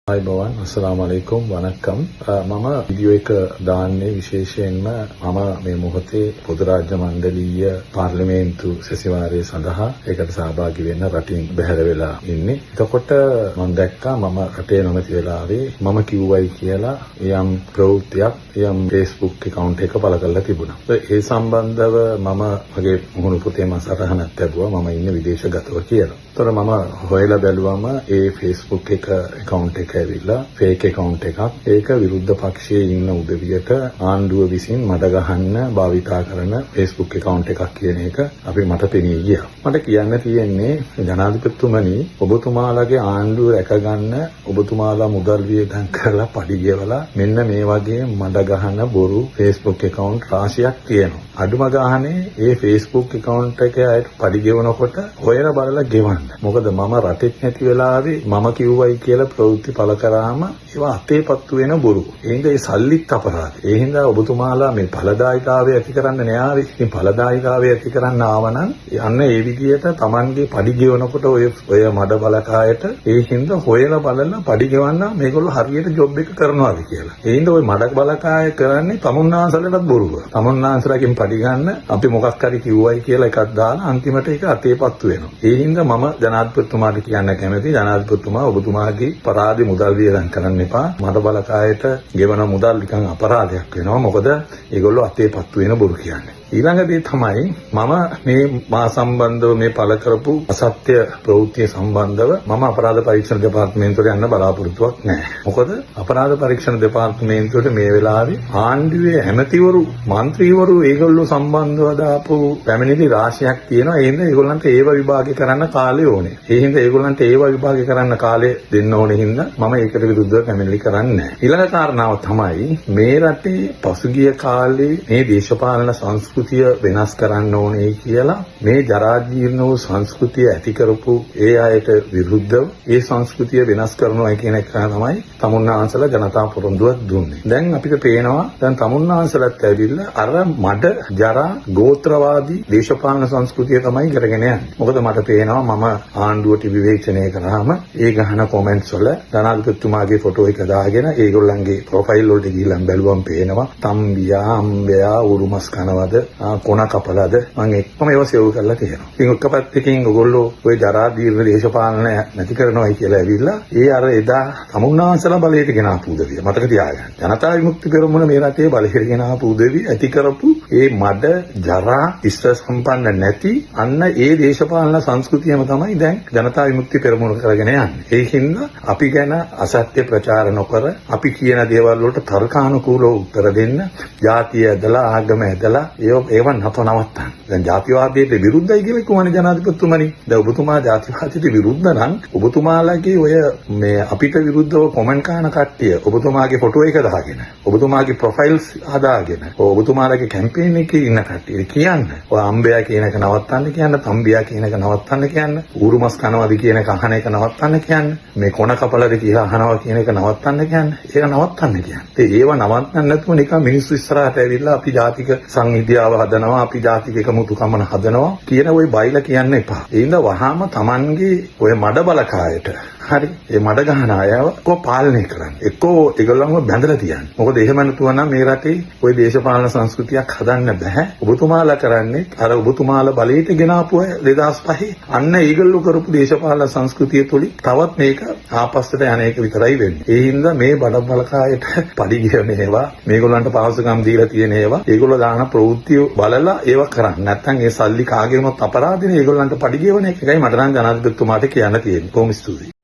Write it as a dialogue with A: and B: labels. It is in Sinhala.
A: අයිබෝවන් අස්සලාමු අලයිකුම් වණක්කම් මම වීඩියෝ එක දාන්නේ විශේෂයෙන්ම මම මේ මොහොතේ පොදු රාජ්‍ය මණ්ඩලීය පාර්ලිමේන්තු සැසිවාරය සඳහා ඒකට සහභාගී වෙන්න රටින් බැහැර වෙලා ඉන්නේ. එතකොට මම දැක්කා මම රටේ නොමැති වෙලාවේ මම කිව්වයි කියලා යම් ප්‍රවෘත්තියක් යම් Facebook account එක පළ කරලා තිබුණා. ඒ සම්බන්ධව මම මගේ මුහුණු පොතේ මම සටහනක් තිබුවා මම ඉන්නේ විදේශගතව කියලා. ඒතර මම හොයලා බැලුවම ඒ Facebook එක account එක ඇවිල්ලා ෆේක් account එකක්. ඒක විරුද්ධ පක්ෂයේ ඉන්න උදවියට ආණ්ඩුව විසින් මඩ ගහන්න භාවිතා කරන Facebook account එකක් කියන එක මට පෙනී ගියා. මට කියන්න තියෙන්නේ ජනාධිපතිතුමනි ඔබතුමාලගේ ආණ්ඩුව රැකගන්න ඔබතුමාලා මුදල් වියදම් කරලා පඩි ගෙවලා මෙන්න මේ වගේ මඩ ගහන බොරු Facebook account රාශියක් තියෙනවා. අඩුම ගානේ ඒ Facebook account එකේ අයට පඩි ගෙවනකොට හොයලා බලලා ගෙවන්න. මොකද මම රටෙත් නැති වෙලාවේ මම කිව්වයි කියලා ප්‍රවෘත්ති පළ කරාම ඒවා අතේපත්තු වෙන බොරු. ඒ හින්දා ඒ සල්ලිත් අපරාධ. ඒ හින්දා ඔබතුමාලා මේ ඵලදායීතාවය ඇති කරන්න නෑ ආවේ. ඉතින් ඵලදායීතාවය ඇති කරන්න ආවනම් අන්න ඒ විදියට Tamange පඩි ගෙවනකොට ඔය මඩ බලකායට ඒ හින්දා හොයලා බලලා පඩි ගෙවන්න මේගොල්ලෝ හරියට ජොබ් එක කරනවාද කියලා. ඒ හින්දා ඔය මඩ බලකාය කරන්නේ තමුන්නාන්සලටත් බොරුව. තමුන්නාන්සලකින් පඩි ගන්න අපි මොකක් හරි කිව්වයි කියලා එකක් දාලා අන්තිමට ඒක අතේපත්තු වෙනවා. ඒ හින්දා මම ජනාධිපතිතුමාට කියන්න කැමතියි ජනාධිපතිතුමා ඔබතුමාගේ පරාදි මුදල් වියදම් කරන්න එපා. මඩ බලකායට ගෙවන මුදල් නිකන් අපරාධයක් වෙනවා. මොකද ඒගොල්ලෝ අතේපත්තු වෙන බොරු කියන්නේ. ඊළඟදී තමයි මම මේ මා සම්බන්ධව මේ පළ කරපු අසත්‍ය ප්‍රවෘත්ති සම්බන්ධව මම අපරාධ පරීක්ෂණ දෙපාර්තමේන්තුවට යන්න බලාපොරොත්තුවක් නැහැ. මොකද අපරාධ පරීක්ෂණ දෙපාර්තමේන්තුවට මේ වෙලාවේ ආණ්ඩුවේ ඇමතිවරු, മന്ത്രിවරු ඒගොල්ලෝ සම්බන්ධව දාපු පැමිණිලි රාශියක් තියෙනවා. ඒ හින්දා ඒගොල්ලන්ට ඒව විභාග කරන්න කාලය ඕනේ. ඒ හින්දා ඒගොල්ලන්ට ඒව විභාග කරන්න කාලය දෙන්න ඕනේ හින්දා මම ඒකට විරුද්ධව පැමිණිලි කරන්නේ නැහැ. ඊළඟ කාරණාව තමයි මේ රටේ පසුගිය කාලේ මේ දේශපාලන සංස්කෘතිය වෙනස් කරන්න ඕනේ කියලා මේ ජරා ජීර්ණ වූ සංස්කෘතිය ඇති කරපු ඒ අයට විරුද්ධව ඒ සංස්කෘතිය වෙනස් කරනවා කියන එක තමයි තමුන්නාන්සලා ජනතා පොරොන්දුවක් දුන්නේ. දැන් අපිට පේනවා දැන් තමුන්නාන්සලත් ඇවිල්ලා අර මඩ ජරා ගෝත්‍රවාදී දේශපාලන සංස්කෘතිය තමයි කරගෙන යන්නේ. මොකද මට පේනවා මම ආණ්ඩුවට විවේචනය කරාම ඒ ගහන කොමෙන්ට්ස් වල ජනාධිපතිතුමාගේ ෆොටෝ එක දාගෙන ඒගොල්ලන්ගේ ප්‍රොෆයිල් වලට ගිහිල්ලා බැලුවම පේනවා තම්බියා අම්බයා උරුමස් කනවද කොන කපලාද මම එක්කම ඒව සේව් කරලා තියෙනවා. ඉතින් ඔක්ක පැත්තකින් ඔයගොල්ලෝ ওই ජරා දීර්ඝ දේශපාලනය නැති කරනවායි කියලා ඇවිල්ලා ඒ අර එදා තමුන්නාන්සලා බලයට ගෙන ආපු උදවිය මතක තියාගන්න. ජනතා විමුක්ති පෙරමුණ මේ රටේ බලයට ගෙන ආපු උදවිය ඇති කරපු ඒ මඩ ජරා ඉස්ස සම්පන්න නැති අන්න ඒ දේශපාලන සංස්කෘතියම තමයි දැන් ජනතා විමුක්ති පෙරමුණ කරගෙන යන්නේ. ඒකින්ද අපි ගැන අසත්‍ය ප්‍රචාර නොකර අපි කියන දේවල් වලට තර්කානුකූලව උත්තර දෙන්න ජාතිය ඇදලා ආගම ඇදලා ඒව නවත්තන්න. දැන් ජාතිවාදයට විරුද්ධයි කියලා කිව්වනේ ජනාධිපතිතුමනි. දැන් ඔබතුමා ජාතිවාදයට විරුද්ධ නම් ඔබතුමාලගේ ඔය මේ අපිට විරුද්ධව කොමන්ට් කරන කට්ටිය ඔබතුමාගේ ෆොටෝ එක දාගෙන ඔබතුමාගේ ප්‍රොෆයිල්ස් හදාගෙන ඔබතුමාලගේ කැම්පේන් එකේ ඉන්න කට්ටිය කියන්න. ඔය අම්බයා කියන එක නවත්තන්න කියන්න, තම්බියා කියන එක නවත්තන්න කියන්න, ඌරුමස් කනවාද කියන එක අහන එක නවත්තන්න කියන්න, මේ කොන කපලද කියලා අහනවා කියන එක නවත්තන්න කියන්න. ඒක නවත්තන්න කියන්න. ඒව නවත්තන්න නැතුව නිකන් මිනිස්සු ඉස්සරහට ඇවිල්ලා අපි ජාතික සංවිධාව හදනවා අපි ජාතික එකමුතුකමන හදනවා කියන ওই බයිලා කියන්න එපා. ඒ හින්දා වහාම Tamange ඔය මඩ බලකායට හරි ඒ මඩ ගහන අයව පාලනය කරන්න. එක්කෝ ඒගොල්ලන්ව බැඳලා තියන්න. මොකද එහෙම නැතුව නම් මේ රටේ ওই දේශපාලන සංස්කෘතියක් හදන්න බෑ. ඔබතුමාලා කරන්නේ අර ඔබතුමාලා බලයට ගෙන ආපු 2005 අන්න ඒගොල්ලෝ කරපු දේශපාලන සංස්කෘතිය තුලින් තවත් මේක ආපස්සට යන එක විතරයි වෙන්නේ. ඒ හින්දා මේ බඩ බලකායට පඩි ගෙවන ඒවා මේගොල්ලන්ට පහසුකම් දීලා තියෙන ඒවා ඒගොල්ලෝ දාන ප්‍රවෘත්ති බලලා ඒවා කරන්නේ. නැත්නම් ඒ සල්ලි කාගේ වුණත් අපරාධනේ ඒගොල්ලන්ට පඩි ගෙවන එකයි මට නම් ජනාධිපතිතුමාට කියන්න තියෙන්නේ. කොහොම ස්තුතියි.